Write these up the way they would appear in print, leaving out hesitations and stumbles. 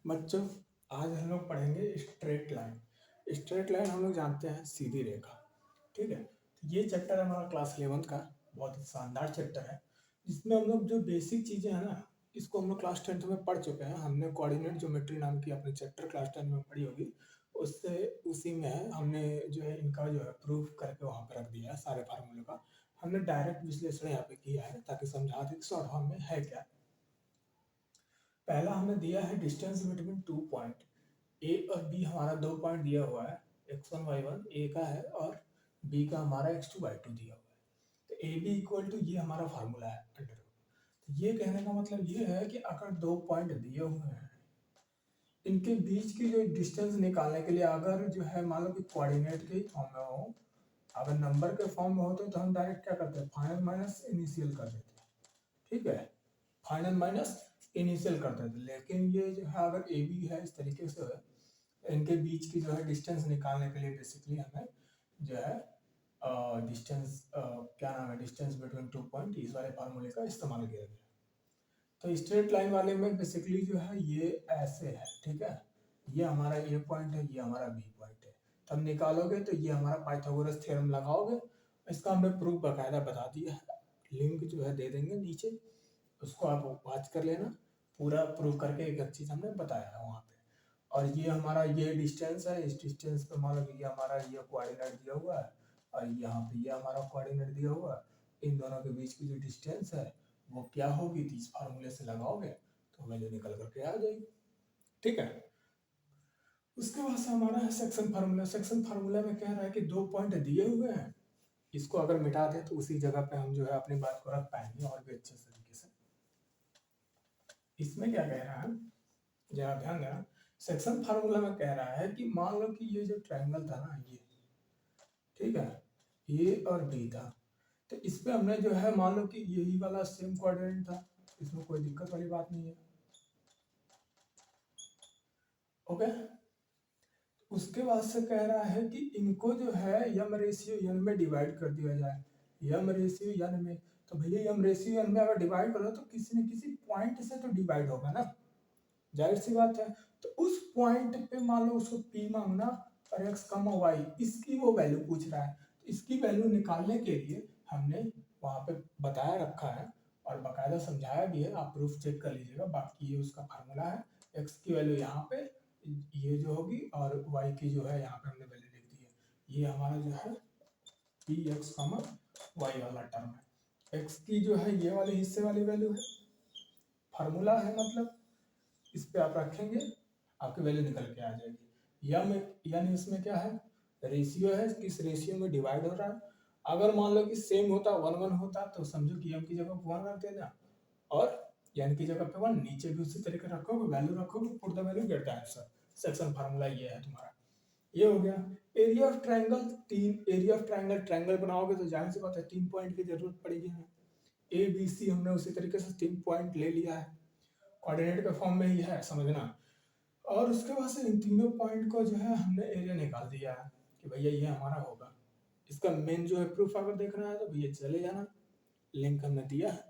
बच्चों, आज हम लोग पढ़ेंगे स्ट्रेट लाइन। स्ट्रेट लाइन हम लोग जानते हैं सीधी रेखा। ठीक है, तो ये चैप्टर हमारा क्लास 11th का बहुत ही शानदार चैप्टर है, जिसमें हम लोग जो बेसिक चीज़ें हैं ना, इसको हम लोग क्लास 10th में पढ़ चुके हैं। हमने कोऑर्डिनेट ज्योमेट्री नाम की अपनी चैप्टर क्लास 10 में पढ़ी होगी। उससे उसी में है, हमने जो है इनका जो है प्रूफ करके वहाँ पर रख दिया है सारे फार्मूले का। हमने डायरेक्ट विश्लेषण यहाँ पे किया है ताकि समझा दें शॉर्ट फॉर्म में है क्या। पहला हमने दिया है डिस्टेंस बिटवीन 2 पॉइंट ए और बी। हमारा 2 पॉइंट दिया हुआ है, x1 y1 ए का है और बी का हमारा x2 y2 दिया हुआ है। तो ए बी इक्वल टू ये हमारा फार्मूला है अंडर। तो ये कहने का मतलब ये है कि अगर 2 पॉइंट दिए हुए हैं, इनके बीच की जो डिस्टेंस निकालने के लिए अगर जो है मान लो कि कोऑर्डिनेट के फॉर्म में हो, अगर नंबर के फॉर्म में होते तो हम डायरेक्ट क्या करते हैं, फाइनल माइनस इनिशियल कर देते हैं। ठीक है, फाइनल माइनस इनिशियल करते थे। लेकिन ये जो है अगर ए बी है इस तरीके से है, इनके बीच की जो है डिस्टेंस निकालने के लिए बेसिकली हमें जो है डिस्टेंस क्या नाम है, डिस्टेंस बिटवीन 2 पॉइंट, इस वाले फार्मूले का इस्तेमाल किया गया। तो स्ट्रेट लाइन वाले में बेसिकली जो है ये ऐसे है। ठीक है, ये हमारा ए पॉइंट है, ये हमारा बी पॉइंट है। तब निकालोगे तो ये हमारा पाइथागोरस थ्योरम लगाओगे। इसका हमने प्रूफ बकायदा बता दिया है, लिंक जो है दे देंगे नीचे, उसको आप वॉच कर लेना। पूरा प्रूव करके एक एक चीज़ हमने बताया है वहाँ पे। और ये हमारा ये डिस्टेंस है, इस डिस्टेंस पे मान लो कि ये हमारा ये कोऑर्डिनेट दिया हुआ है और यहाँ पे ये हमारा कोऑर्डिनेट दिया हुआ है। इन दोनों के बीच की जो डिस्टेंस है वो क्या होगी, तो इस फार्मूले से लगाओगे तो वैल्यू निकल करके आ जाएगी। ठीक है, उसके बाद से हमारा है सेक्शन फार्मूला। सेक्शन फार्मूला में कह रहा है कि 2 पॉइंट दिए हुए हैं, इसको अगर मिटा दें तो उसी जगह पे हम जो है अपनी बात को रख पाएंगे और भी अच्छे तरीके से। इसमें क्या कह रहा है, जरा ध्यान देना। सेक्शन फार्मूला में कह रहा है कि मान लो कि ये जो ट्रायंगल था ना, ये ठीक है, ए और बी था। तो इस पे हमने जो है मान लो कि यही वाला सेम कोऑर्डिनेट था, इसमें कोई दिक्कत वाली बात नहीं है। ओके, उसके बाद से कह रहा है कि इनको जो है यम रेशियो एन में डिवाइड कर दिया जाए। यम रेशियो एन में, तो भैया यम रेशियो एन में अगर डिवाइड करो तो किसी न किसी पॉइंट से तो डिवाइड होगा ना, जाहिर सी बात है। तो उस पॉइंट पे मान लो उसको पी मांगना और एक्स कमा वाई, इसकी वो वैल्यू पूछ रहा है। तो इसकी वैल्यू निकालने के लिए हमने वहाँ पे बताया रखा है और बाकायदा समझाया भी है, आप प्रूफ चेक कर लीजिएगा। बाकी ये उसका फार्मूला है, एक्स की वैल्यू यहाँ पे ये जो होगी और वाई की जो है यहाँ पे हमने वैल्यू लिख दी है। ये हमारा जो है पी एक्स कमा वाई वाला टर्म है। एक्स की जो है ये वाले हिस्से वाली वैल्यू है, फार्मूला है मतलब, इस पे आप रखेंगे आपकी वैल्यू निकल के आ जाएगी। यम यानी इसमें क्या है, रेशियो है, किस रेशियो में डिवाइड हो रहा है। अगर मान लो कि सेम होता 1 1 होता तो समझो कि यम की जगह 1 रख देना और एन की जगह पे 1, नीचे भी उसी तरीके रखोगे, वैल्यू रखोगे, put the value get the answer. Section formula ये है तुम्हारा, ये हो गया। एरिया ऑफ ट्रायंगल, तीन एरिया ऑफ ट्रायंगल, ट्रायंगल बनाओगे तो जाहिर सी बात है 3 पॉइंट की जरूरत पड़ेगी हमें। ए बी सी हमने उसी तरीके से 3 पॉइंट ले लिया है, कोऑर्डिनेट के फॉर्म में ही है, समझना। और उसके बाद से इन तीनों पॉइंट को जो है हमने एरिया निकाल दिया है कि भैया ये हमारा होगा। इसका मेन जो है प्रूफ अगर देखना है तो भैया चले जाना, लिंक हमने दिया है,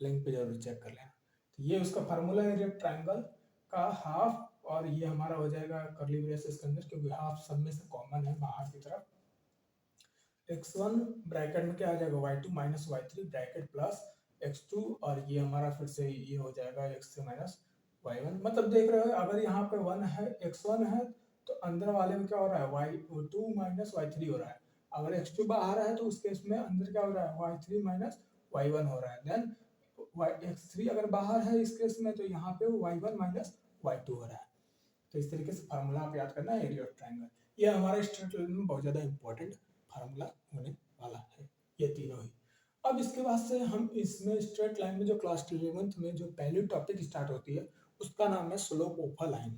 लिंक पे जरूर चेक कर लेना। तो ये उसका फार्मूला एरिया ट्रायंगल का हाफ, और ये हमारा हो जाएगा करली ब्रेसेस के अंदर, क्योंकि हाफ सब में से कॉमन है बाहर की तरफ। x1 ब्रैकेट में क्या आ जाएगा, y2 minus y3 bracket plus x2, और ये हमारा फिर से ये हो जाएगा x3 माइनस y1। मतलब देख रहे हो अगर यहाँ पे 1 है, x1 है, तो अंदर वाले में क्या हो रहा है, y2 माइनस y3 हो रहा है। अगर x2 बाहर है तो उस केस में अंदर क्या हो रहा है, y3 माइनस y1 हो रहा है। देन x3 अगर बाहर है इस केस में तो यहाँ पे y1 माइनस y2 हो रहा है। तो इस तरीके से फार्मूला आप याद करना है एरिया ऑफ ट्रायंगल। ये हमारे स्ट्रेट लाइन में बहुत ज़्यादा इंपॉर्टेंट फार्मूला होने वाला है, ये तीनों ही। अब इसके बाद से हम इसमें स्ट्रेट लाइन में जो क्लास 11th में जो पहली टॉपिक स्टार्ट होती है उसका नाम है स्लोप ऑफ अ लाइन।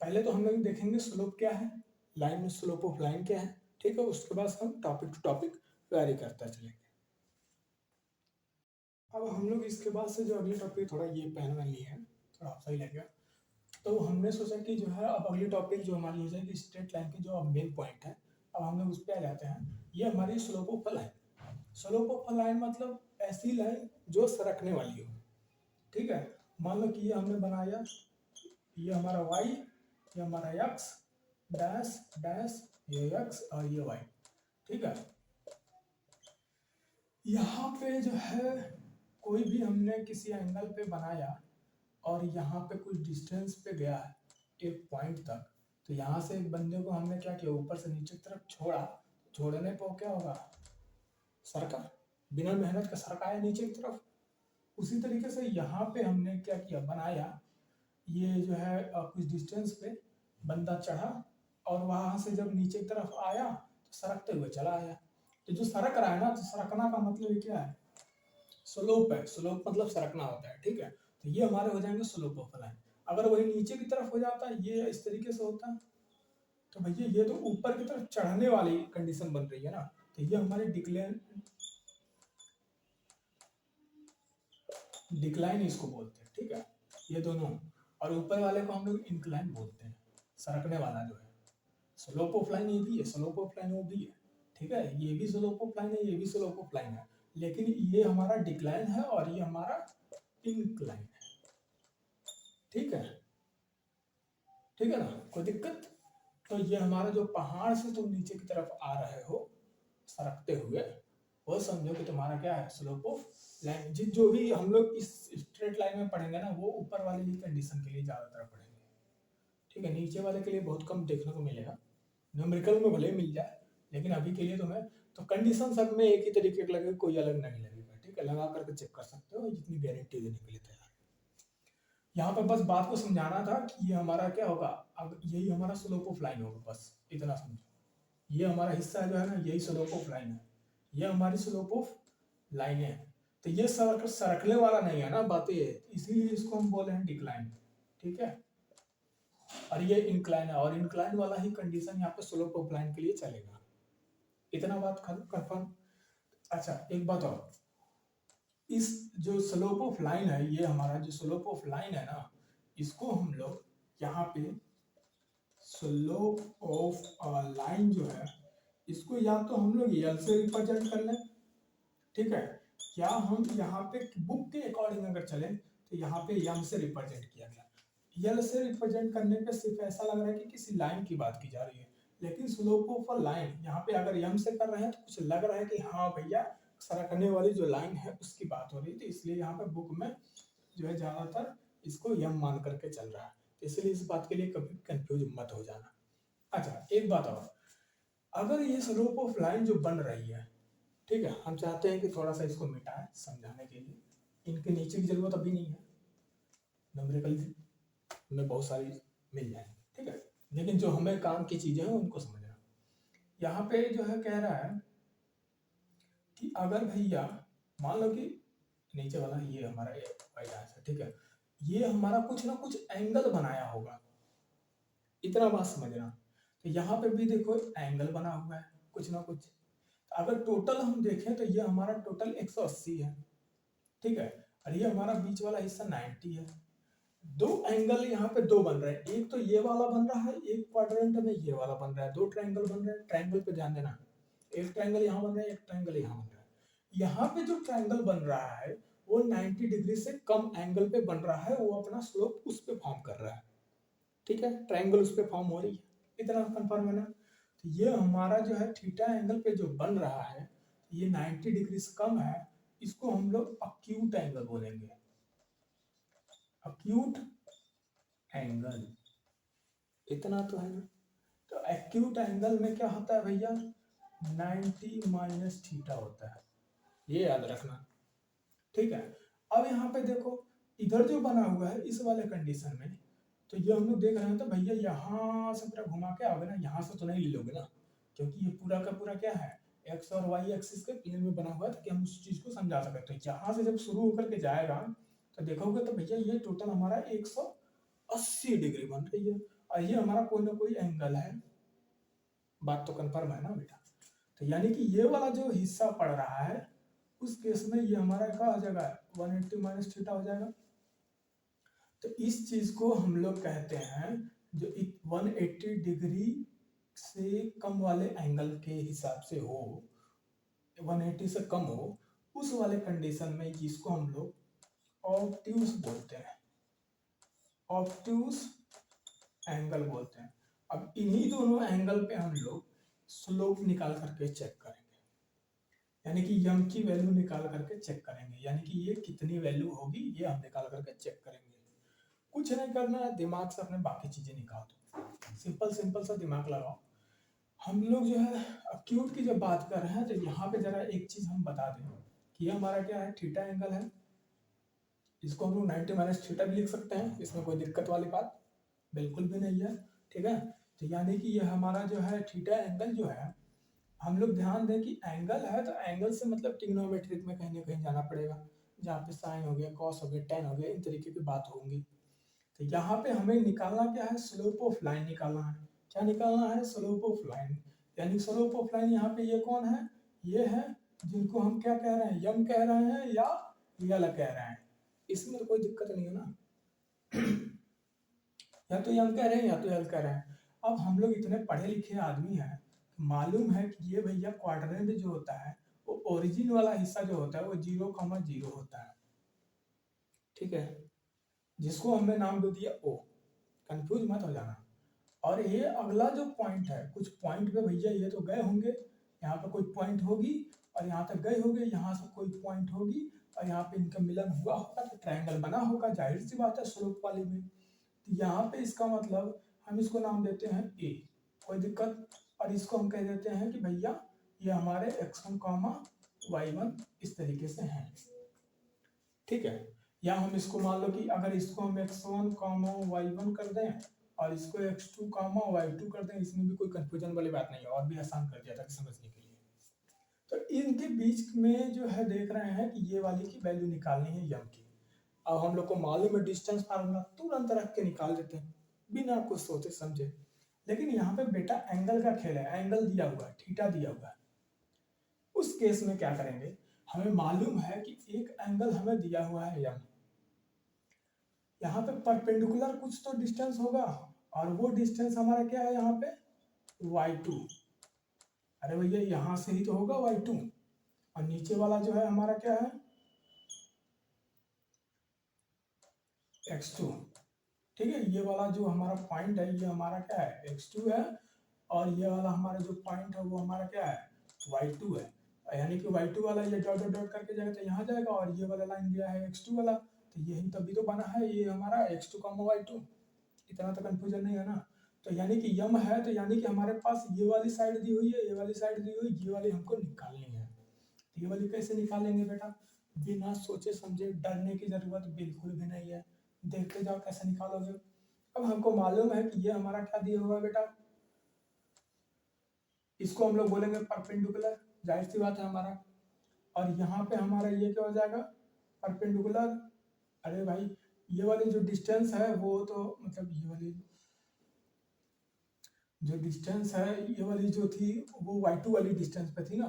पहले तो हम लोग देखेंगे स्लोप क्या है, लाइन में स्लोप ऑफ लाइन क्या है। ठीक है, उसके बाद हम टॉपिक टू टॉपिक वेरी करते चलेंगे। अब हम लोग इसके बाद से जो अगली टॉपिक, थोड़ा ये पेन में लिए है, थोड़ा सही लगेगा। तो हमने सोचा कि जो है अब अगली टॉपिक जो हमारी हो जाएगी स्ट्रेट लाइन की जो मेन पॉइंट है, अब हम लोग उस पर आ जाते हैं। ये हमारी slope of a line. Slope of a line मतलब ऐसी लाइन जो सरकने वाली हो। ठीक है, मान लो कि ये हमने बनाया ये हमारा y, ये हमारा x डैश डैश, ये x और ये y। ठीक है, यहाँ पे जो है कोई भी हमने किसी एंगल पे बनाया और यहाँ पे कुछ डिस्टेंस पे गया है एक पॉइंट तक, तो यहाँ से एक बंदे को हमने क्या किया, ऊपर से नीचे की तरफ छोड़ा, छोड़ने पर क्या होगा, सरका, बिना मेहनत का सरकाया नीचे की तरफ। उसी तरीके से यहाँ पे हमने क्या किया, बनाया, ये जो है कुछ डिस्टेंस पे बंदा चढ़ा और वहां से जब नीचे की तरफ आया तो सरकते हुए चला आया। तो जो सरक रहा है ना, तो सरकना का मतलब क्या है, स्लोप है। स्लोप मतलब सरकना होता है। ठीक है, तो ये हमारे हो जाएंगे स्लोप ऑफ लाइन। अगर वही नीचे की तरफ हो जाता है, ये इस तरीके से होता है, तो भैया ये तो ऊपर की तरफ चढ़ने वाली कंडीशन बन रही है ना, तो ये हमारी डिक्लाइन इसको बोलते हैं। ठीक है, ये दोनों, और ऊपर वाले को हम लोग इंक्लाइन बोलते हैं, सरकने वाला जो है। स्लोप ऑफ लाइन ये भी है, स्लोप ऑफ लाइन वो भी है। ठीक है, ये भी स्लोप ऑफ लाइन है, ये भी स्लोप ऑफ लाइन है, लेकिन ये हमारा डिक्लाइन है और ये हमारा इंक्लाइन है। ठीक है, ठीक है ना, कोई दिक्कत? तो ये हमारा जो पहाड़ से तुम नीचे की तरफ आ रहे हो सरकते हुए, वो समझो कि तुम्हारा क्या है, स्लोप ऑफ लाइन। जो भी हम लोग इस स्ट्रेट लाइन में पढ़ेंगे ना, वो ऊपर वाले ही कंडीशन के लिए ज्यादातर पढ़ेंगे। ठीक है, नीचे वाले के लिए बहुत कम देखने को मिलेगा, न्यूमेरिकल में भले मिल जाए, लेकिन अभी के लिए तुम्हें तो कंडीशन सब में एक ही तरीके का लगेगा, कोई अलग नहीं लगेगा। ठीक है, लगा करके चेक कर सकते हो, जितनी गारंटी देने के लिए तैयार। यहाँ पर बस बात को समझाना था कि ये हमारा क्या होगा, अब यही हमारा स्लोप ऑफ लाइन होगा, बस इतना समझो। ये हमारा हिस्सा जो है ना, यही स्लोप ऑफ लाइन है, ये हमारी स्लोप ऑफ लाइन है। तो ये सरकने वाला नहीं है ना बातें, इसीलिए इसको हम बोले हैं डिक्लाइन। ठीक है, और ये इंक्लाइन है, और इंक्लाइन वाला ही कंडीशन यहाँ पे स्लोप ऑफ लाइन के लिए चलेगा। इतना बात कंफर्म? अच्छा, एक बात और, इस जो स्लोप ऑफ लाइन है, ये हमारा जो स्लोप ऑफ लाइन है ना, इसको हम लोग यहाँ पे स्लोप ऑफ लाइन जो है, इसको या तो हम लोग यल से रिप्रेजेंट कर लें। ठीक है, या हम यहाँ पे बुक के अकॉर्डिंग अगर चले तो यहाँ पे यम से रिप्रेजेंट किया गया। यल से रिप्रेजेंट करने पे सिर्फ ऐसा लग रहा है कि किसी लाइन की बात की जा रही है, लेकिन स्लोप ऑफ लाइन यहाँ पे अगर यम से कर रहे हैं तो कुछ लग रहा है कि हाँ भैया सरकने वाली जो लाइन है उसकी बात हो रही है, तो इसलिए यहाँ पे बुक में जो है ज्यादातर इसको यम मान करके चल रहा है, इसलिए इस बात के लिए कभी कंफ्यूज मत हो जाना। अच्छा, एक बात और, अगर ये स्लोप ऑफ लाइन जो बन रही है, ठीक है, हम चाहते हैं कि थोड़ा सा इसको मिटाएं समझाने के लिए, इनके नीचे की जरूरत अभी नहीं है, न्यूमेरिकल में बहुत सारी मिल जाएंगी। ठीक है, लेकिन जो हमें काम की चीजें हैं उनको समझना। यहाँ पे जो है कह रहा है कि अगर भैया मान लो कि नीचे वाला ये हमारा वाई है, ठीक है, ये हमारा कुछ ना कुछ एंगल बनाया होगा, इतना बात समझना। तो यहाँ पे भी देखो एंगल बना हुआ है कुछ ना कुछ, अगर टोटल हम देखें तो ये हमारा टोटल 180 है। ठीक है, और ये हमारा बीच वाला हिस्सा 90 है। दो एंगल यहाँ पे दो बन रहे हैं, एक तो ये वाला बन रहा है, एक क्वाड्रेंट में ये वाला बन रहा है, दो ट्रायंगल बन रहे हैं। ट्रायंगल पे ध्यान देना, एक ट्रायंगल यहाँ बन रहा है, एक ट्रायंगल यहाँ बन रहा है। यहाँ पे जो ट्रायंगल बन रहा है वो 90 डिग्री से कम एंगल पे बन रहा है, वो अपना स्लोप उस पे फॉर्म कर रहा है। ठीक है, ट्रायंगल उस पे फॉर्म हो रही है, इतना कंफर्म है ना। तो ये हमारा जो है थीटा एंगल पे जो बन रहा है, ये 90 डिग्री से कम है, इसको हम लोग अक्यूट एंगल बोलेंगे, अक्यूट एंगल। इतना तो है ना। तो एक्यूट एंगल में क्या होता है भैया, 90 माइनस थीटा होता है, ये याद रखना। ठीक है, अब यहाँ पे देखो इधर जो बना हुआ है इस वाले कंडीशन में, तो ये हम लोग देख रहे हैं, तो भैया यहाँ से पूरा घुमा के आओगे ना, यहाँ से तो नहीं ले लोगे ना, क्योंकि ये पूरा का पूरा क्या है, एक्स और वाई एक्सिस के प्लेन में बना हुआ है, ताकि हम उस चीज को समझा सके। तो यहाँ से जब शुरू होकर के जाएगा तो देखोगे तो भैया ये टोटल हमारा 180 डिग्री बन रही है, और ये हमारा कोई ना कोई एंगल है। बात तो कंफर्म है ना बेटा। तो यानी कि ये वाला जो हिस्सा पड़ रहा है उस केस में ये हमारा क्या हो जाएगा, 180 माइनस थीटा हो जाएगा। तो इस चीज को हम लोग कहते हैं, जो 180 डिग्री से कम वाले एंगल के हिसाब से हो, 180 से कम हो, उस वाले कंडीशन में जिसको हम लोग ऑब्ट्यूज बोलते हैं, ऑब्ट्यूज एंगल बोलते हैं। अब इन्हीं दोनों एंगल पे हम लोग स्लोप निकाल करके चेक करेंगे, यानी कि यम की वैल्यू निकाल करके चेक करेंगे, यानी कि ये कितनी वैल्यू होगी ये हम निकाल करके चेक करेंगे। कुछ नहीं करना है, दिमाग से अपने बाकी चीजें निकाल दो, सिंपल सिंपल सा दिमाग लगाओ। हम लोग जो है एक्यूट की जब बात कर रहे हैं तो यहाँ पे जरा एक चीज हम बता दें कि ये हमारा क्या है, थीटा एंगल है। इसको हम लोग 90 माइनस थीटा भी लिख सकते हैं, इसमें कोई दिक्कत वाली बात बिल्कुल भी नहीं है, ठीक है। तो यानी कि ये हमारा जो है थीटा एंगल जो है, हम लोग ध्यान दें कि एंगल है तो एंगल से मतलब ट्रिग्नोमेट्रिक में कहीं ना कहीं जाना पड़ेगा, जहाँ पे साइन हो गया, कॉस हो गया, टेन हो गया, इन तरीके की बात होंगी। तो यहाँ पे हमें निकालना क्या है, स्लोप ऑफ लाइन निकालना है। क्या निकालना है, स्लोप ऑफ लाइन। यानी स्लोप ऑफ लाइन यहाँ पे ये कौन है, ये है जिनको हम क्या कह रहे हैं, यम कह रहे हैं या यल कह रहे हैं, इसमें तो कोई दिक्कत नहीं है ना। या तो यम कह रहे हैं या तो यल कह रहे हैं। अब हम लोग इतने पढ़े लिखे आदमी हैं, मालूम है कि ये भैया क्वाड्रेंट जो होता है वो ओरिजिन वाला हिस्सा जो होता है वो 0,0 होता है, ठीक है, जिसको हमने नाम दे दिया ओ, कंफ्यूज मत हो जाना। और ये अगला जो पॉइंट है, कुछ पॉइंट पे भैया ये तो गए होंगे, यहाँ पे कोई पॉइंट होगी और यहाँ तक गए होंगे, यहाँ से कोई पॉइंट होगी और यहाँ पे इनका मिलन हुआ होगा तो ट्रायंगल बना होगा, जाहिर सी बात है स्लोप वाले में। तो यहाँ पे इसका मतलब हम इसको नाम देते हैं ए, कोई दिक्कत। और इसको हम कह देते हैं कि भैया ये हमारे x1 y1 इस तरीके से हैं, ठीक है। या हम इसको मान लो कि अगर इसको हम x1 y1 कर दें और इसको x2 y2 कर दें, इसमें भी कोई कंफ्यूजन वाली बात नहीं है, और भी आसान कर दिया था समझने के लिए। तो इनके बीच में जो है देख रहे हैं कि ये वाली की वैल्यू निकालनी है यम की। अब हम लोग को मालूम है डिस्टेंस फार्मूला, तुरंत रख के निकाल देते हैं बिना कुछ सोचे समझे। लेकिन यहाँ पे बेटा एंगल का खेल है, एंगल दिया हुआ है, थीटा दिया हुआ है। उस केस में क्या करेंगे, हमें मालूम है कि एक एंगल हमें दिया हुआ है यम, यहाँ पे परपेंडिकुलर कुछ तो डिस्टेंस होगा और वो डिस्टेंस हमारा क्या है यहाँ पे y2। अरे भैया यहाँ से ही तो होगा y2, और नीचे वाला जो है हमारा क्या है x2, ठीक है। ये वाला जो हमारा पॉइंट है ये हमारा क्या है x2 है, और ये वाला हमारा जो पॉइंट है वो हमारा क्या है y2 है। यानी कि y2 वाला ये डॉट डॉट डॉट करके जाएगा तो यहाँ जाएगा, और ये वाला लाइन गया है x2 वाला, तो यही तभी तो बना है ये हमारा x2 y2। इतना तो कंफ्यूजन नहीं है ना। तो यानी कि यम है तो यानी कि हमारे पास ये वाली साइड दी हुई है, ये वाली साइड दी हुई, ये वाली हमको निकालनी है। तो ये वाली कैसे निकालेंगे बेटा, बिना सोचे समझे, डरने की जरूरत बिल्कुल भी नहीं है, देखते जाओ कैसे निकालोगे। अब हमको मालूम है कि ये हमारा क्या दिया हुआ है बेटा, इसको हम लोग बोलेंगे परपेंडिकुलर, जाहिर सी बात है हमारा। और यहाँ पे हमारा ये क्या हो जाएगा परपेंडिकुलर। अरे भाई ये वाली जो डिस्टेंस है वो तो मतलब ये वाली जो डिस्टेंस है ये वाली जो थी वो y2 वाली डिस्टेंस पे थी ना,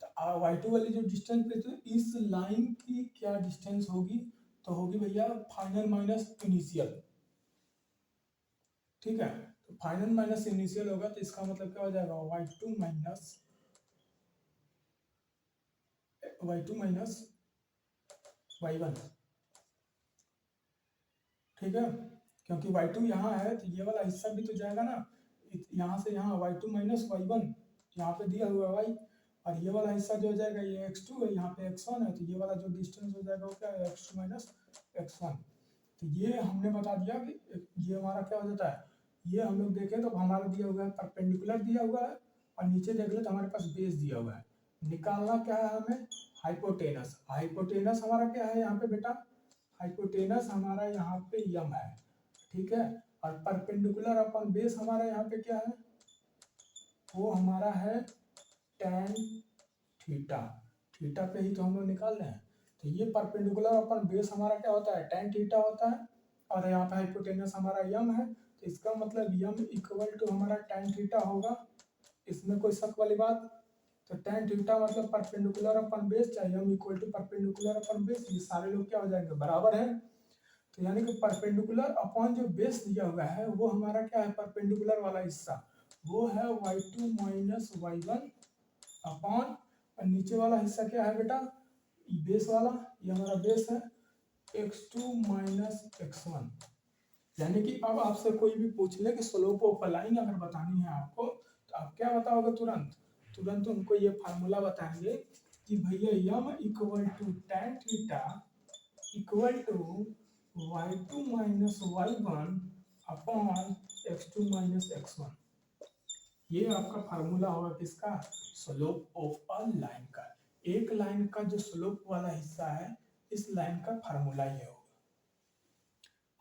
तो y2 वाली जो डिस्टेंस पे थी इस लाइन की क्या डिस्टेंस होगी, तो होगी भैया फाइनल माइनस इनिशियल, ठीक है। तो फाइनल माइनस इनिशियल होगा तो इसका मतलब क्या हो जाएगा y2 माइनस y1, ठीक है। क्योंकि y2 यहाँ है तो ये वाला हिस्सा भी तो जाएगा ना, यहाँ से यहाँ y2 माइनस y1, यहाँ पे दिया हुआ y, और ये वाला हिस्सा जो हो जाएगा ये x2 है, यहाँ पे x1 है, तो ये वाला जो डिस्टेंस हो जाएगा वो क्या है x2 माइनस x1। तो ये हमने बता दिया कि ये हमारा क्या हो जाता है, ये हम लोग देखें तो हमारा दिया हुआ है परपेंडिकुलर दिया हुआ है, और नीचे देख ले तो हमारे पास बेस दिया हुआ है। निकालना क्या है हमें, हाइपोटेनस। हाइपोटेनस हमारा क्या है यहाँ पे बेटा, हाइपोटेनस हमारा यहाँ पे यम है, ठीक है। और परपेंडिकुलर अपन बेस हमारा यहाँ पे क्या है, वो हमारा है tan थीटा। थीटा पे ही तो हम लोग निकाल रहे हैं, तो ये परपेंडिकुलर अपन बेस हमारा क्या होता है tan थीटा होता है, और यहाँ पे हाइपोटेनस हमारा यम है, तो इसका मतलब यम इक्वल टू हमारा tan थीटा होगा, इसमें कोई शक वाली बात। तो tan थीटा मतलब परपेंडिकुलर अपन बेस, चाहे m equal to perpendicular upon base, ये सारे लोग क्या हो जाएंगे बराबर है। तो यानी कि परपेंडिकुलर अपॉन जो बेस दिया हुआ है वो हमारा क्या है, परपेंडिकुलर वाला हिस्सा वो है y2 माइनस y1 अपॉन, और नीचे वाला हिस्सा क्या है बेटा बेस वाला, ये हमारा बेस है x2 माइनस x1। यानी कि अब आपसे कोई भी पूछ ले कि स्लोप ऑफ अ लाइन अगर बतानी है आपको, तो आप क्या बताओगे? तुरंत तुरंत उनको ये फार्मूला बताएंगे कि भैया m equal to tan theta equal to y2 minus y1 upon x2 minus x1। ये आपका फार्मूला होगा किसका? स्लोप ऑफ अ लाइन का। एक लाइन का जो स्लोप वाला हिस्सा है, इस लाइन का फार्मूला ये होगा।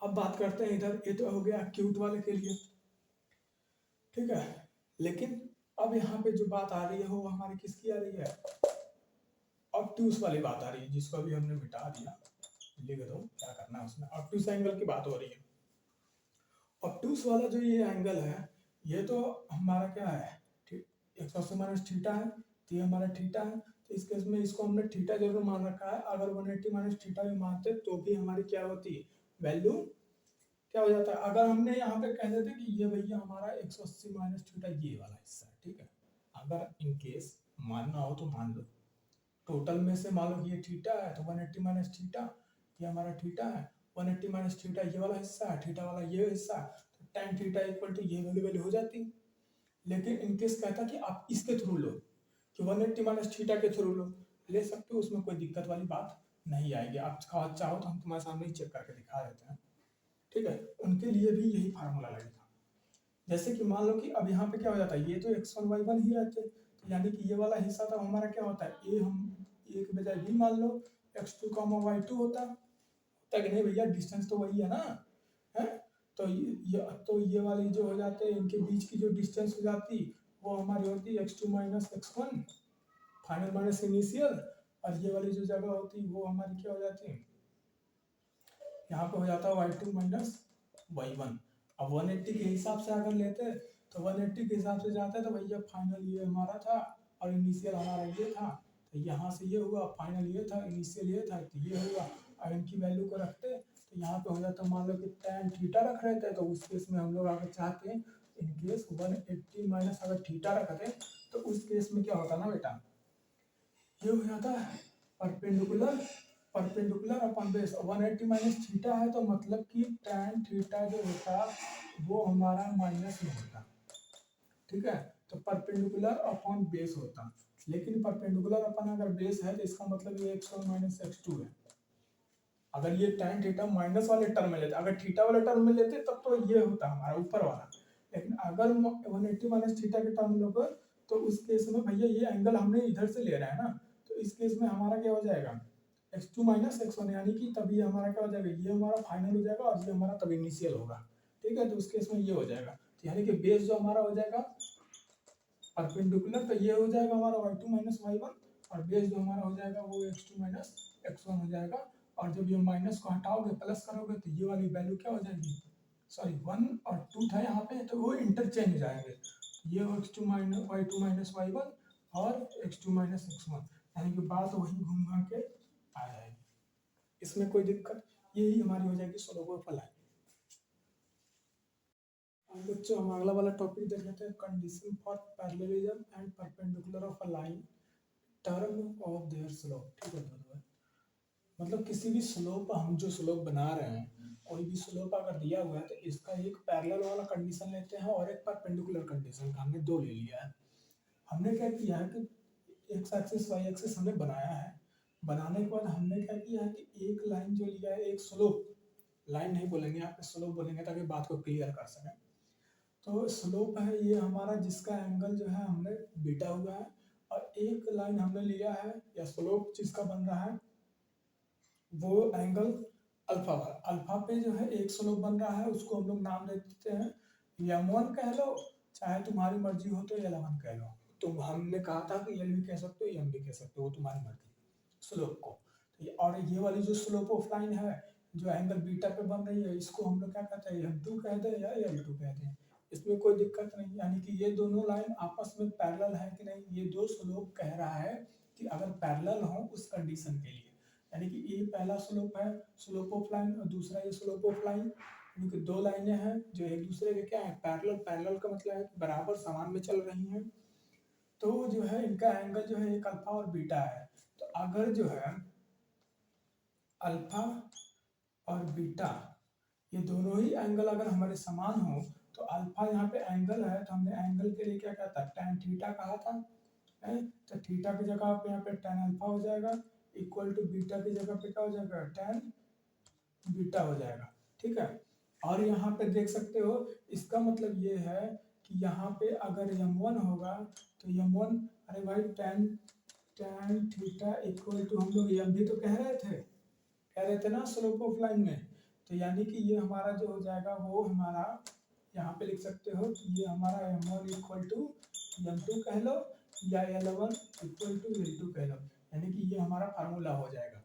अब बात करते हैं इधर, ये तो हो गया एक्यूट वाले के लिए, ठीक है। लेकिन अब यहाँ पे जो बात आ रही है वो हमारी किसकी आ रही है? ऑब्ट्यूस वाली बात आ रही है, जिसको अभी हमने मिटा दिया। लिख दो क्या करना है उसमें। ऑब्ट्यूस एंगल की बात हो रही है। ऑब्ट्यूस वाला जो ये एंगल है, ये तो हमारा क्या है? 180 माइनस थीटा है, तो ये हमारा थीटा है। तो इस केस में इसको हमने थीटा जरूर मान रखा है। अगर 180 माइनस थीटा भी मानते तो भी हमारी क्या होती है? वैल्यू क्या हो जाता है? अगर हमने यहाँ पे कह देते कि ये भैया हमारा 180 माइनस थीटा ये वाला हिस्सा है, ठीक है। अगर इन केस मानना हो तो मान लो, टोटल में से मान लो कि ये थीटा है, तो 180 माइनस थीटा ये हमारा थीटा है, 180 माइनस थीटा ये वाला हिस्सा है, थीटा वाला ये हिस्सा, तो tan थीटा इक्वल टू ये वैल्यू हो जाती। लेकिन इनकेस कहता कि आप इसके थ्रू लो, कि 180 माइनस थीटा के थ्रू लो, ले सकते हो, उसमें कोई दिक्कत वाली बात नहीं आएगी। आप चाहो तो हम तुम्हारे सामने ही चेक करके दिखा देते हैं, ठीक है। उनके लिए भी यही फार्मूला लगेगा। जैसे कि मान लो कि अब यहाँ पे क्या हो जाता है, ये तो x1 y1 ही रहते, तो यानी कि ये वाला हिस्सा तो हमारा क्या होता है? ए हम ए के बजाय बी मान लो, x2 y2 होता कि नहीं भैया? डिस्टेंस तो वही है ना, है? तो ये वाली जो हो जाते हैं, इनके बीच की जो डिस्टेंस हो जाती वो हमारी होती है x2 minus x1 final minus initial. और ये वाली जो जगह होती वो हमारी क्या हो जाती है? यहाँ पे हो जाता है y2 माइनस y1। अब 180 के हिसाब से अगर लेते तो 180 के हिसाब से जाते तो भैया फाइनल ये हमारा था और इनिशियल हमारा ये था, तो यहाँ से ये हुआ, फाइनल ये था, इनिशियल ये था, तो ये हुआ। और इनकी वैल्यू को रखते तो यहाँ पे हो जाता, मान लो कि tan थीटा रख रहे थे, तो उस केस में हम लोग अगर चाहते हैं इन केस 180 माइनस अगर थीटा रखते तो उस केस में क्या होता ना बेटा? ये हो जाता है perpendicular upon base. 180 minus theta है तो मतलब कि tan थीटा जो होता वो हमारा माइनस में होता, ठीक है। तो परपेंडिकुलर अपॉन बेस होता, लेकिन परपेंडिकुलर अपॉन अगर बेस है तो इसका मतलब ये x1 माइनस x2 है। अगर ये tan थीटा माइनस वाले टर्म में लेते, अगर थीटा वाले टर्म में लेते तब तो ये होता हमारा ऊपर वाला। लेकिन अगर 180 माइनस थीटा के टर्म लोगे तो उस केस में भैया ये एंगल हमने इधर से ले रहा है ना, तो इस केस में हमारा क्या हो जाएगा? x2 माइनस x1, यानी कि तभी हमारा क्या हो जाएगा? ये हमारा फाइनल हो जाएगा और ये हमारा तब इनिशियल होगा, ठीक है। तो उस केस में ये हो जाएगा, तो यानी कि बेस जो हमारा हो जाएगा परपेंडिकुलर, तो ये हो जाएगा हमारा y2 माइनस y1, और बेस जो हमारा हो जाएगा वो x2 माइनस x1 हो जाएगा। और जब ये माइनस को हटाओगे प्लस करोगे तो ये वाली वैल्यू क्या हो जाएगी? सॉरी 1 और 2 था यहाँ पे, तो वो इंटरचेंज हो जाएंगे। ये x2 minus y2 minus y1 और x2 माइनस x1, यानी कि बात वही घूम घा के आ जाएगी। इसमें कोई दिक्कत, यही हमारी हो जाएगी स्लोप ऑफ अ लाइन। बच्चों हम अगला वाला टॉपिक देख लेते हैं, condition for parallelism and perpendicular of a line term of their slope, ठीक है। मतलब किसी भी स्लोप, हम जो स्लोप बना रहे हैं, कोई भी स्लोप अगर दिया हुआ है तो इसका एक पैरेलल वाला कंडीशन लेते हैं और एक परपेंडिकुलर कंडीशन का, हमने दो ले लिया है। हमने क्या किया है कि एक्स एक्सिस वाई एक्सिस हमने बनाया है, बनाने के बाद हमने क्या किया है कि एक लाइन जो लिया है, एक स्लोप, लाइन नहीं बोलेंगे आप, स्लोप बोलेंगे ताकि बात को क्लियर कर सकें। तो स्लोप है ये हमारा, जिसका एंगल जो है हमने बीटा हुआ है, और एक लाइन हमने लिया है या स्लोप जिसका बन रहा है वो एंगल अल्फा वाला। अल्फा पे जो है एक स्लोप बन रहा है, उसको हम लोग नाम दे देते हैं m1 कह लो, चाहे तुम्हारी मर्जी हो तो l1 कह लो। तुम हमने कहा था कि l भी कह सकते हो m भी कह सकते हो, वो तुम्हारी मर्जी स्लोप को। और ये वाली जो स्लोप ऑफ लाइन है जो एंगल बीटा पे बन रही है, इसको हम लोग क्या कहते हैं? m2 कहते हैं या l2 कहते हैं। इसमें कोई दिक्कत नहीं, यानी कि ये दोनों लाइन आपस में पैरेलल है कि नहीं, ये दो स्लोप कह रहा है कि अगर पैरेलल हो उस कंडीशन के लिए, यानी कि ये पहला स्लोप है स्लोप ऑफ लाइन, और दूसरा ये स्लोप ऑफ लाइन, यानी कि दो लाइनें हैं जो एक दूसरे के क्या है? पैरेलल। पैरेलल का मतलब है बराबर समान में चल रही हैं, तो जो है इनका एंगल जो है एक अल्फा और बीटा है। तो अगर जो है अल्फा और बीटा ये दोनों ही एंगल अगर हमारे समान हो तो अल्फा यहाँ पे एंगल है तो हमने एंगल के लिए क्या कहा था, tan थीटा कहा था, है? तो थीटा की जगह पे यहाँ पे tan अल्फा हो जाएगा, इक्वल टू बीटा की जगह पे क्या हो जाएगा, tan बीटा हो जाएगा। ठीक है, और यहाँ पे देख सकते हो इसका मतलब ये है कि यहाँ पे अगर m1 होगा तो m1, अरे भाई tan थीटा इक्वल टू, हम लोग m भी तो कह रहे थे ना स्लोप ऑफ लाइन में, तो यानी कि ये हमारा जो हो जाएगा वो हमारा यहाँ पे लिख सकते हो कि ये हमारा m1 इक्वल टू m2 कह लो या l1 इक्वल टू l2 कह लो, यानी कि ये हमारा फार्मूला हो जाएगा।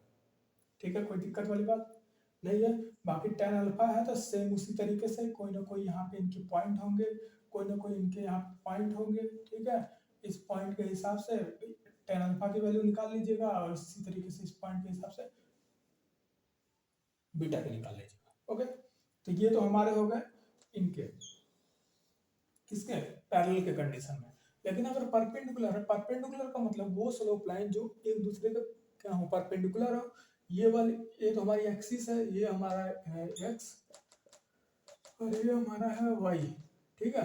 ठीक है, कोई दिक्कत वाली बात नहीं है। बाकी tan अल्फा है तो सेम उसी तरीके से कोई ना कोई यहाँ पे इनके पॉइंट होंगे, कोई ना कोई इनके यहाँ पॉइंट होंगे। ठीक है, इस पॉइंट के हिसाब से tan अल्फा की वैल्यू निकाल लीजिएगा और इसी तरीके से इस पॉइंट के हिसाब से बीटा के निकाल लीजिएगा। ओके, तो ये तो हमारे हो गए इनके किसके पैरेलल के कंडीशन में। लेकिन अगर परपेंडिकुलर है, परपेंडिकुलर का मतलब वो स्लोप लाइन जो एक दूसरे के क्या हो, परपेंडिकुलर हो। ये वाली, ये तो हमारी एक्सिस है, ये हमारा है एक्स और ये हमारा है वाई। ठीक है,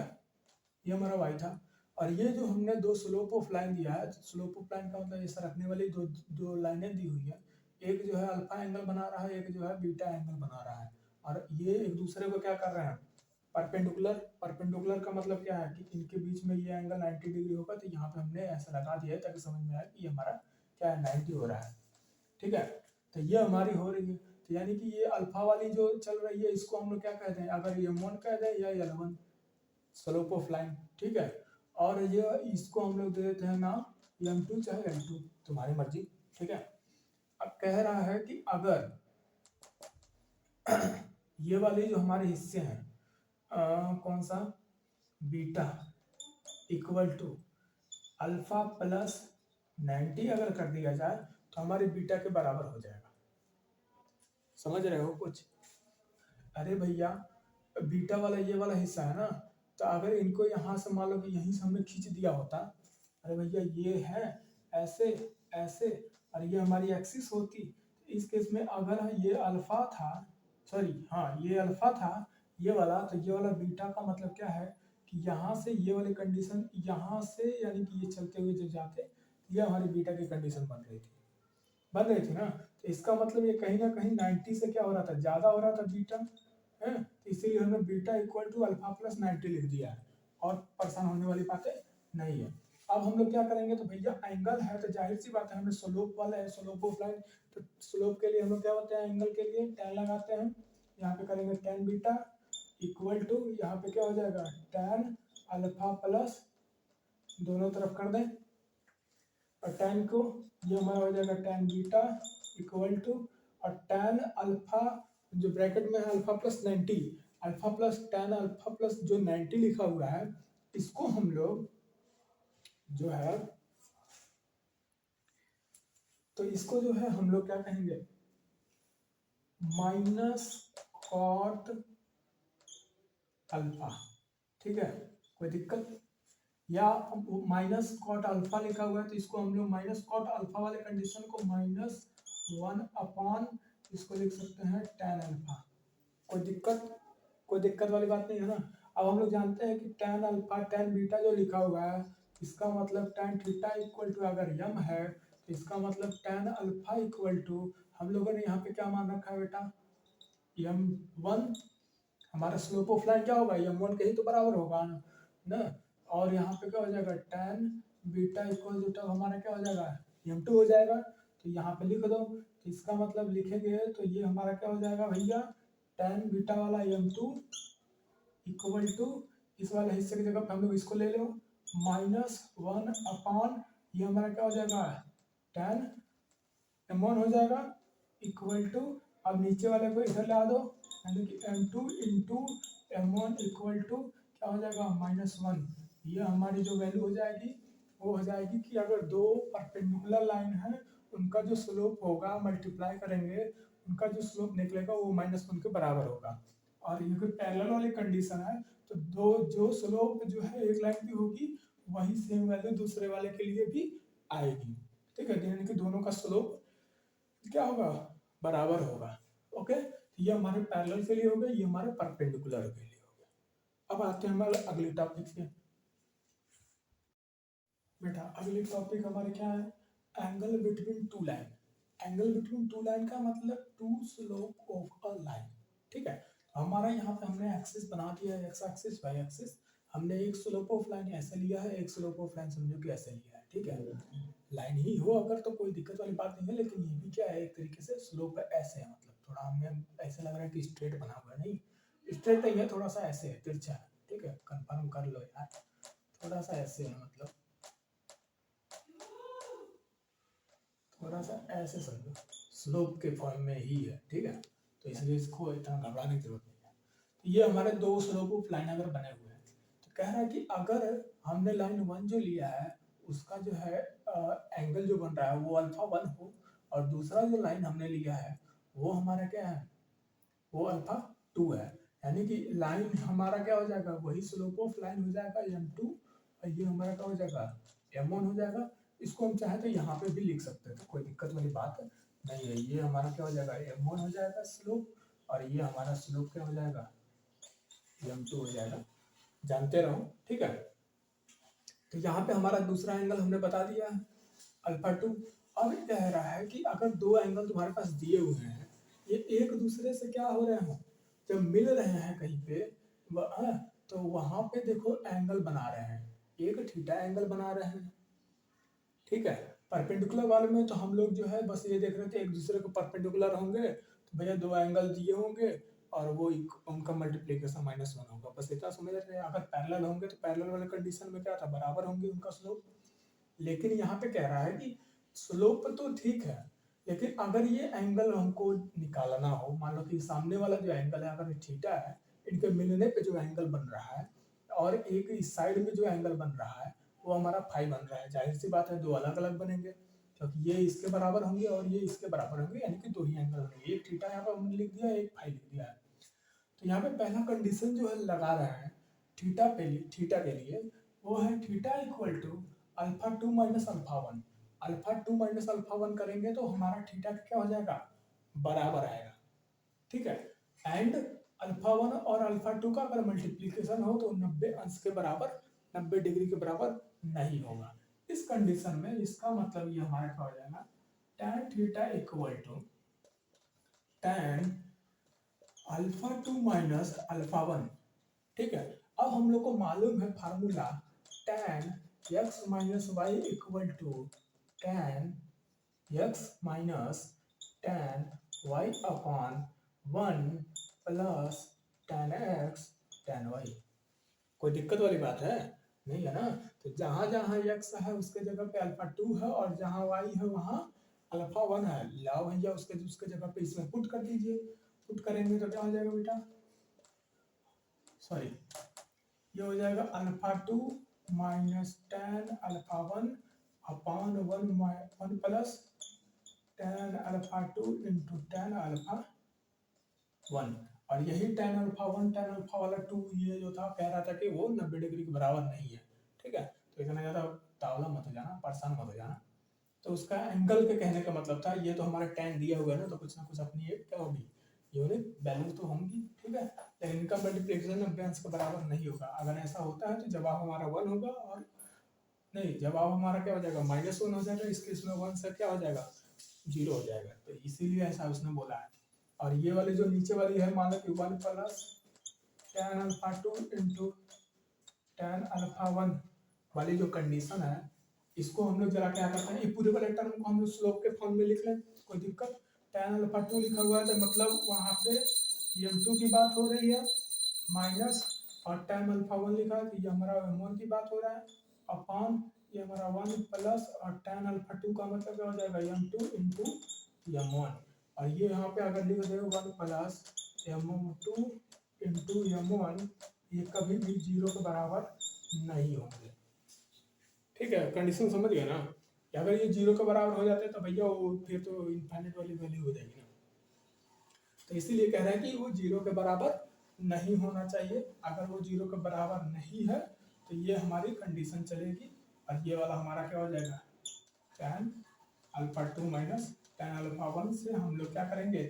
ये हमारा वाई था, और ये जो हमने दो स्लोप ऑफ लाइन दिया है, स्लोप ऑफ लाइन का मतलब ऐसा रखने वाली दो दो लाइनें दी हुई है, एक जो है अल्फा एंगल बना रहा है, एक जो है बीटा एंगल बना रहा है, और ये एक दूसरे को क्या कर रहे हैं, परपेंडिकुलर। परपेंडिकुलर का मतलब क्या है कि इनके बीच में ये एंगल 90 डिग्री होगा, तो यहाँ पे हमने ऐसा लगा दिया है ताकि समझ में आए कि ये हमारा क्या है, 90 हो रहा है। ठीक है, तो ये हमारी हो रही है, तो यानी कि ये अल्फा वाली जो चल रही है इसको हम लोग क्या कहते हैं, अगर m1 कह दें या l1 स्लोप ऑफ लाइन। ठीक है, और ये इसको हम लोग दे देते हैं नाम m2 चाहे l2, तुम्हारी मर्जी। ठीक है, अब कह रहा है कि अगर ये वाले जो हमारे हिस्से हैं कौन सा, beta equal to alpha plus 90 अगर कर दिया जाए तो हमारे बीटा के बराबर हो जाएगा। समझ रहे हो कुछ? अरे भैया, बीटा वाला ये वाला हिस्सा है ना, तो अगर इनको यहाँ से मान लो कि यहीं से हमने खींच दिया होता, अरे भैया ये है ऐसे ऐसे, और ये हमारी एक्सिस होती, इस केस में अगर ये अल्फा था, सॉरी हाँ ये अल्फा था ये वाला, तो ये वाला बीटा का मतलब क्या है कि यहाँ से ये वाली कंडीशन यहाँ से, यानी कि ये चलते हुए जो जाते, ये हमारी बीटा की कंडीशन बन रही थी ना, तो इसका मतलब ये कहीं ना कहीं 90 से क्या हो रहा था, ज़्यादा हो रहा था बीटा, है, तो इसीलिए हमने beta equal to alpha plus 90 लिख दिया है, और परेशान होने वाली बातें नहीं है। अब हम लोग क्या करेंगे, तो भैया एंगल है तो जाहिर सी बात है, हमें स्लोप वाला है, स्लोप ऑफ लाइन, तो स्लोप के लिए हम लोग क्या होते हैं, एंगल के लिए tan लगाते हैं, यहाँ पे करेंगे tan बीटा इक्वल टू, यहाँ पे क्या हो जाएगा tan अल्फा प्लस, दोनों तरफ कर दें, और tan को ये हमारा हो जाएगा tan बीटा इक्वल टू, और tan अल्फा जो ब्रैकेट में है alpha plus 90, alpha plus tan alpha plus जो 90 लिखा हुआ है, इसको हम लोग जो है, तो इसको जो है हम लोग क्या कहेंगे, माइनस कॉट अल्फा। ठीक है, कोई दिक्कत, या माइनस कॉट अल्फा लिखा हुआ है तो इसको हम लोग माइनस कॉट अल्फा वाले कंडीशन को -1 अपॉन इसको लिख सकते हैं tan अल्फा। कोई दिक्कत वाली बात नहीं है ना। अब हम लोग जानते हैं कि tan अल्फा tan बीटा जो लिखा हुआ है, इसका मतलब tan थीटा इक्वल टू अगर m है तो इसका मतलब tan अल्फा इक्वल टू, हम लोगों ने यहाँ पे क्या मान रखा है बेटा, m1, हमारा स्लोप ऑफ लाइन क्या होगा, m1 के ही तो बराबर होगा ना, और यहाँ पे क्या हो जाएगा tan बीटा इक्वल टू, तब हमारा क्या हो जाएगा, m2 हो जाएगा, तो यहाँ पे लिख दो, तो इसका मतलब लिखेंगे तो ये हमारा क्या हो जाएगा भैया, tan बीटा वाला m2 इक्वल टू, इस वाले हिस्से की जगह पे हम लोग इसको ले लो -1 अपॉन, ये हमारा क्या हो जाएगा tan m1 हो जाएगा इक्वल टू, अब नीचे वाले को इधर ला दो, यानी कि m2 into m1 equal to क्या हो जाएगा -1। ये हमारी जो वैल्यू हो जाएगी वो हो जाएगी कि अगर दो परपेंडिकुलर लाइन है उनका जो स्लोप होगा मल्टीप्लाई करेंगे, उनका जो स्लोप निकलेगा वो -1 के बराबर होगा। और ये कोई पैरेलल वाली कंडीशन है, तो दो जो स्लोप जो है एक लाइन की होगी वही सेम वैल्यू दूसरे वाले के लिए भी आएगी। ठीक है, यानी कि दोनों का स्लोप क्या होगा, बराबर होगा। ओके, ये हमारे पैरेलल के लिए हो गया, ये हमारे परपेंडिकुलर के लिए हो गया। अब आते हैं हमारे अगले टॉपिक पे। बेटा अगली टॉपिक हमारे क्या है, angle between two line. Angle between two line का मतलब two slope of a line. ठीक है, हमारा यहाँ पे हमने एक्सिस बना दिया है, एक्स एक्सिस वाई एक्सिस। हमने एक स्लोप ऑफ लाइन ऐसे लिया है, एक स्लोप ऑफ लाइन समझो कि ऐसे लिया है। ठीक है, लाइन ही हो अगर तो कोई दिक्कत वाली बात नहीं है, लेकिन ये भी क्या है, एक तरीके से स्लोप ऐसे है, मतलब थोड़ा हमें ऐसा लग रहा है कि स्ट्रेट बना हुआ है, नहीं स्ट्रेट नहीं है, थोड़ा सा ऐसे है, तिरछा है। ठीक है, कंफर्म कर लो यार, थोड़ा सा ऐसे है, मतलब थोड़ा सा ऐसे समझो, स्लोप के फॉर्म में ही है। ठीक है, तो इसलिए इसको इतना घबराने की जरूरत नहीं है। तो ये हमारे दो स्लोप ऑफ लाइन अगर बने हुए हैं, तो कह रहा है कि अगर हमने लाइन 1 जो लिया है उसका जो है एंगल जो बन रहा है वो अल्फा 1 हो, और दूसरा जो लाइन हमने लिया है वो हमारा क्या है, वो अल्फा 2 है। यानी कि लाइन हमारा क्या हो जाएगा, वही स्लोप ऑफ लाइन हो जाएगा m2, और ये हमारा क्या हो जाएगा, m1 हो जाएगा। इसको हम चाहे तो यहाँ पे भी लिख सकते हैं, तो कोई दिक्कत वाली बात नहीं है। ये हमारा क्या हो जाएगा, m1 हो जाएगा स्लोप, और ये हमारा स्लोप क्या हो जाएगा, m2 हो जाएगा। जानते रहो। ठीक है, तो यहाँ पे हमारा दूसरा एंगल हमने बता दिया है अल्फा 2। अब कह रहा है कि अगर दो एंगल तुम्हारे पास दिए हुए हैं, ये एक दूसरे से क्या हो रहे हैं, जब मिल रहे हैं कहीं पे तो वहां पे देखो एंगल बना रहे हैं, एक थीटा एंगल बना रहे हैं। ठीक है, परपेंडिकुलर वाले में तो हम लोग जो है बस ये देख रहे थे एक दूसरे को परपेंडिकुलर होंगे तो भैया दो एंगल दिए होंगे और वो उनका मल्टीप्लीकेशन -1 होगा, बस इतना समझ रहे हैं। अगर पैरेलल होंगे तो पैरेलल वाले कंडीशन में क्या था, बराबर होंगे उनका स्लोप। लेकिन यहाँ पे कह रहा है कि स्लोप तो ठीक है, लेकिन अगर ये एंगल हमको निकालना हो, मान लो कि सामने वाला जो एंगल है अगर थीटा है, इनके मिलने पे जो एंगल बन रहा है, और एक इस साइड में जो एंगल बन रहा है वो हमारा फाई बन रहा है, जाहिर सी बात है दो अलग अलग बनेंगे, क्योंकि ये इसके बराबर होंगे और ये इसके बराबर होंगे, यानी कि दो ही एंगल बनेंगे। एक थीटा यहाँ पर हमने लिख दिया, एक फाई लिख दिया है। तो यहाँ पे पहला कंडीशन जो है लगा रहे हैं थीटा के लिए, वो है theta equal to alpha 2 minus alpha 1। Alpha 2 minus alpha 1 करेंगे तो हमारा थीटा क्या हो जाएगा, बराबर आएगा। ठीक है, एंड अल्फा 1 और अल्फा 2 का अगर मल्टीप्लीकेशन हो तो 90 अंश के बराबर, 90 डिग्री के बराबर नहीं होगा। इस कंडीशन में इसका मतलब ये हमारा क्या हो जाएगा, tan theta equal to tan alpha 2 minus alpha 1। ठीक है, अब हम लोग को मालूम है formula tan x minus y equal to tan x minus tan y upon 1 plus tan x tan y। कोई दिक्कत वाली बात है नहीं है ना। तो जहां जहां x है उसके जगह पे अल्फा 2 है, और जहां y है वहां अल्फा 1 है। लाओ भैया उसके उसके जगह पे इसमें पुट कर दीजिए। पुट करेंगे तो क्या हो जाएगा बेटा, सॉरी, ये हो जाएगा alpha 2 minus tan alpha 1 upon 1 plus tan alpha 2 into tan alpha 1। और यही tan अल्फा 1 tan अल्फा वाला 2 ये जो था कह रहा था कि वो 90 डिग्री के बराबर नहीं है। ठीक है, तो इतना ज़्यादा तावला मत हो जाना, परेशान मत हो जाना। तो उसका एंगल के कहने का मतलब था, ये तो हमारा tan दिया हुआ है ना, तो कुछ ना कुछ अपनी एक क्या होगी, यूनिट वैल्यू तो होंगी। ठीक है, लेकिन इनका मल्टीप्लिकेशन 90 अंश के बराबर नहीं होगा। अगर ऐसा होता है तो जवाब हमारा 1 होगा, और नहीं जवाब हमारा क्या हो जाएगा, -1 हो जाएगा। इस केस में 1 से क्या हो जाएगा, 0 हो जाएगा। तो इसीलिए ऐसा उसने बोला है। और ये वाली जो नीचे वाली है, मान लो कि 1 plus tan alpha 2 into tan alpha 1 वाली जो कंडीशन है, इसको हम लोग जरा क्या करते हैं, ये पूरे वाले टर्म को हम लोग स्लोप के फॉर्म में लिख लें, कोई दिक्कत। tan अल्फा 2 लिखा हुआ है तो मतलब वहाँ पे m2 की बात हो रही है, माइनस, और tan अल्फा 1 लिखा है तो ये हमारा m1 की बात हो रहा है, अपॉन ये हमारा 1 प्लस, और tan अल्फा 2 का मतलब क्या हो जाएगा, m2 इंटू m1। और ये यहाँ पे अगर लिख दे 1 प्लस m2 इंटू m1, ये कभी भी 0 के बराबर नहीं होंगे। ठीक है, कंडीशन समझ गए ना, कि अगर ये 0 के बराबर हो जाते तो भैया वो फिर तो इनफाइनाइट वाली वैल्यू हो जाएगी ना। तो इसीलिए कह रहा है कि वो 0 के बराबर नहीं होना चाहिए। अगर वो 0 के बराबर नहीं है तो ये हमारी कंडीशन चलेगी, और ये वाला हमारा क्या हो जाएगा, tan alpha 2 minus tan alpha 1 से हम लोग क्या करेंगे,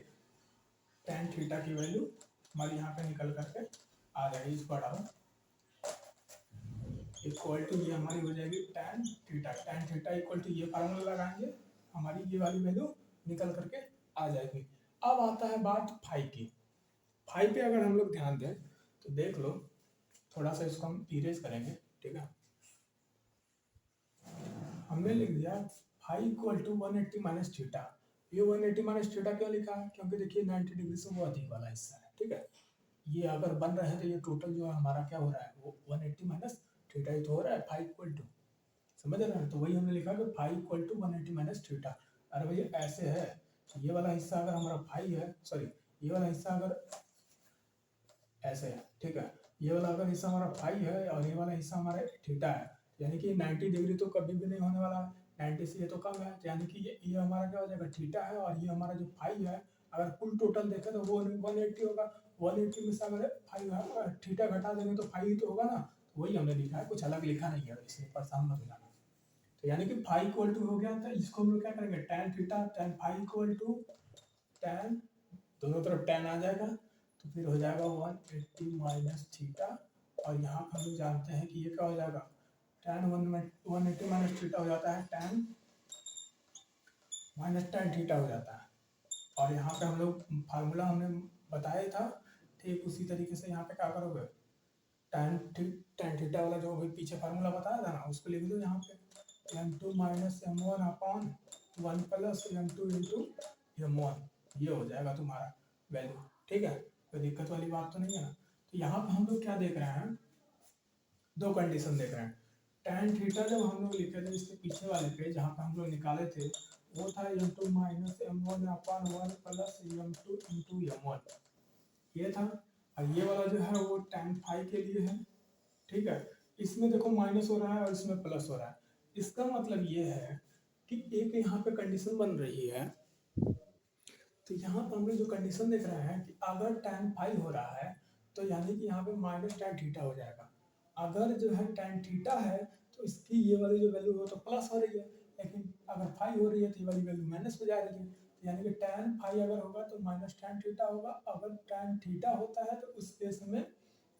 tan थीटा की वैल्यू हमारी यहाँ पे निकल करके आ जाएगी। इसको हटाओ, इक्वल टू ये हमारी हो जाएगी tan थीटा इक्वल टू ये फार्मूला लगाएंगे, हमारी ये वाली वैल्यू निकल करके आ जाएगी। अब आता है बात फाई की। फाई पे अगर हम लोग ध्यान दें तो देख लो, थोड़ा सा इसको हम इरेज करेंगे, ठीक है। हमने लिख दिया phi equal to 180 minus theta. ये 180 माइनस थीटा क्यों लिखा है? क्योंकि देखिए 90 डिग्री से वो अधिक वाला हिस्सा है, ठीक है। ये अगर बन रहे हैं तो ये टोटल जो है हमारा क्या हो रहा है, वो 180 माइनस थीटा ही तो हो रहा है। फाई इक्वल टू, समझ रहे हैं? तो वही हमने लिखा कि phi equal to 180 minus theta. अरे भैया ऐसे है, ये वाला हिस्सा अगर हमारा फाई है, सॉरी ये वाला हिस्सा अगर ऐसे है, ठीक है, ये वाला अगर हिस्सा हमारा फाई है और ये वाला हिस्सा हमारा थीटा है, यानी कि 90 डिग्री तो कभी भी नहीं होने वाला, 90 से ये तो कम है, यानी कि ये हमारा क्या हो जाएगा, थीटा है, और ये हमारा जो फाई है, अगर कुल टोटल देखें तो वो 180 होगा। 180 में से अगर फाई थीटा घटा देंगे तो फाई तो होगा ना, वही हमने लिखा है, कुछ अलग लिखा नहीं है, इसलिए परेशान मत होना। तो यानी कि फाई इक्वल टू हो गया, तो इसको हम लोग क्या करेंगे, tan theta tan phi equal to tan, दोनों तरफ tan आ जाएगा, तो फिर हो जाएगा 180 माइनस थीटा, और यहाँ पर हम लोग जानते हैं कि ये क्या हो जाएगा, tan 180 माइनस थीटा हो जाता है tan माइनस tan थीटा हो जाता है। और यहाँ पे हम लोग फार्मूला हमने बताया था, ठीक उसी तरीके से यहाँ पे क्या करोगे, tan थीटा वाला जो पीछे फार्मूला बताया था ना, उसको लिख दो यहाँ पे, m2 minus m1 upon 1 plus m2 into m1, ये हो जाएगा तुम्हारा वैल्यू, ठीक है। कोई दिक्कत वाली बात तो नहीं है ना। तो यहाँ पे हम लोग क्या देख रहे हैं, दो कंडीशन देख रहे हैं। tan थीटा जब हम लोग लिखे थे इसके पीछे वाले पे, जहाँ पे हम लोग निकाले थे, वो था m2 minus m1 upon 1 plus m2 into m1, ये था। और ये वाला जो है वो tan फाई के लिए है, ठीक है। इसमें देखो माइनस हो रहा है और इसमें प्लस हो रहा है, इसका मतलब ये है कि एक यहाँ पे कंडीशन बन रही है। तो यहाँ पर हम लोग जो कंडीशन देख रहे हैं कि अगर tan फाई हो रहा है तो यानी कि यहाँ पे माइनस tan थीटा हो जाएगा। अगर जो है tan थीटा है तो इसकी ये वाली जो वैल्यू हो तो प्लस हो रही है, लेकिन अगर फाई हो रही है तो ये वाली वैल्यू माइनस हो जा रही है। तो यानी कि tan फाई अगर होगा तो माइनस tan थीटा होगा, अगर tan थीटा होता है तो उस केस में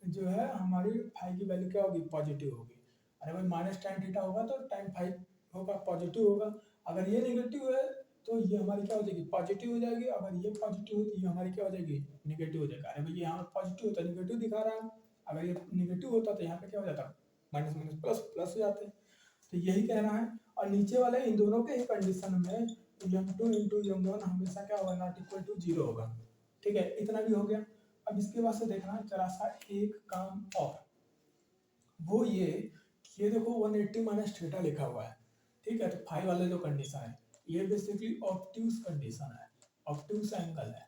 जो है हमारी फाई की वैल्यू क्या होगी, पॉजिटिव होगी। अरे भाई माइनस tan थीटा होगा तो tan फाई होगा, पॉजिटिव होगा। अगर ये निगेटिव है तो ये हमारी क्या हो जाएगी, पॉजिटिव हो जाएगी। अगर ये पॉजिटिव हो तो ये हमारी क्या हो जाएगी, निगेटिव हो जाएगा। अरे भाई यहाँ पॉजिटिव होता है, निगेटिव दिखा रहा है, अगर ये निगेटिव होता तो यहाँ पे क्या हो जाता, माइनस माइनस प्लस प्लस हो जाते हैं। तो यही कह रहा है। और नीचे वाले इन दोनों के ही कंडीशन में m2 इंटू m1 हमेशा क्या होगा, नॉट इक्वल टू 0 होगा, ठीक है। इतना भी हो गया। अब इसके बाद से देखना जरा सा एक काम और, वो ये देखो 180 माइनस थीटा लिखा हुआ है, ठीक है। तो फाई वाले जो कंडीशन है ये बेसिकली ऑब्ट्यूज कंडीशन है, ऑब्ट्यूज एंगल है,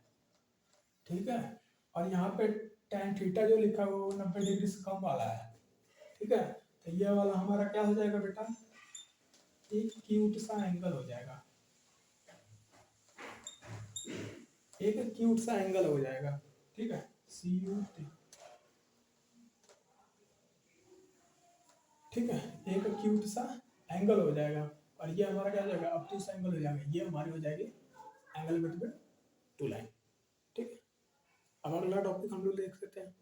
ठीक है। और यहाँ पे tan थीटा जो लिखा हुआ है वो 90 डिग्री से कम वाला है, ठीक है। तो ये वाला हमारा क्या हो जाएगा बेटा, एक क्यूट सा एंगल हो जाएगा, एक क्यूट सा एंगल हो जाएगा, ठीक है। CUT, ठीक है, एक क्यूट सा एंगल हो जाएगा। और ये हमारा क्या हो जाएगा, ऑब्ट्यूज एंगल हो जाएगा, ये हमारी हो जाएगी एंगल बिटवीन टू लाइन, ठीक है। अब अगला टॉपिक हम लोग देख सकते हैं।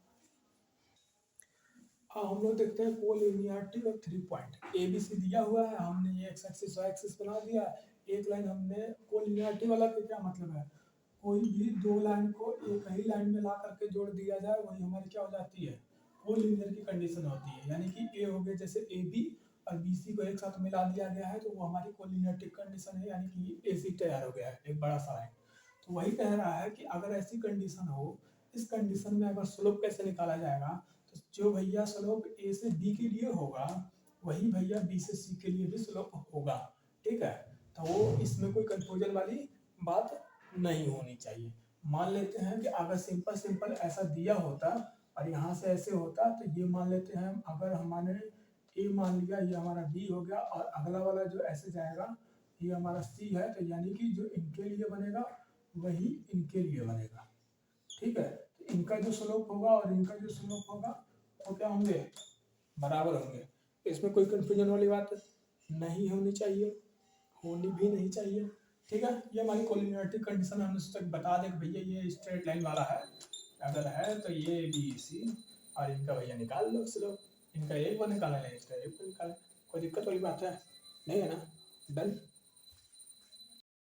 हाँ, हम लोग देखते हैं कोलिनियरिटी ऑफ 3 पॉइंट। ABC दिया हुआ है, हमने ये एक्स एक्सिस वाई एक्सिस बना दिया। एक लाइन हमने कोलिनियरिटी वाला का क्या मतलब है, कोई भी दो लाइन को एक ही लाइन में ला करके जोड़ दिया जाए, वही हमारी क्या हो जाती है, कोलिनियर की कंडीशन होती है। यानी कि ए हो गया जैसे AB और BC को एक साथ मिला दिया गया है तो वो हमारी कोलिनियरिटी कंडीशन है, यानी कि AC तैयार हो गया है, एक बड़ा सा लाइन। तो वही कह रहा है कि अगर ऐसी कंडीशन हो, इस कंडीशन में अगर स्लोप कैसे निकाला जाएगा, तो जो भैया स्लोप A से B के लिए होगा वही भैया B से C के लिए भी स्लोप होगा, ठीक है। तो वो इसमें कोई कंफ्यूजन वाली बात नहीं होनी चाहिए। मान लेते हैं कि अगर सिंपल सिंपल ऐसा दिया होता और यहाँ से ऐसे होता, तो ये मान लेते हैं अगर हमारे A मान लिया, ये हमारा B हो गया, और अगला वाला जो ऐसे जाएगा ये हमारा C है, तो यानी कि जो इनके लिए बनेगा वही इनके लिए बनेगा, ठीक है। तो इनका जो स्लोप होगा और इनका जो स्लोप होगा वो क्या होंगे, बराबर होंगे। इसमें कोई कंफ्यूजन वाली बात नहीं होनी चाहिए, होनी भी नहीं चाहिए, ठीक है, ये हमारी कोलिनियरिटी कंडीशन हम उस तक बता दें कि भैया ये स्ट्रेट लाइन वाला है, अगर है तो ये बी सी, और इनका भैया निकाल लो स्लोप, इनका एक बार निकाला है, इसका एक बार निकाला, कोई दिक्कत वाली बात है नहीं है ना, डन।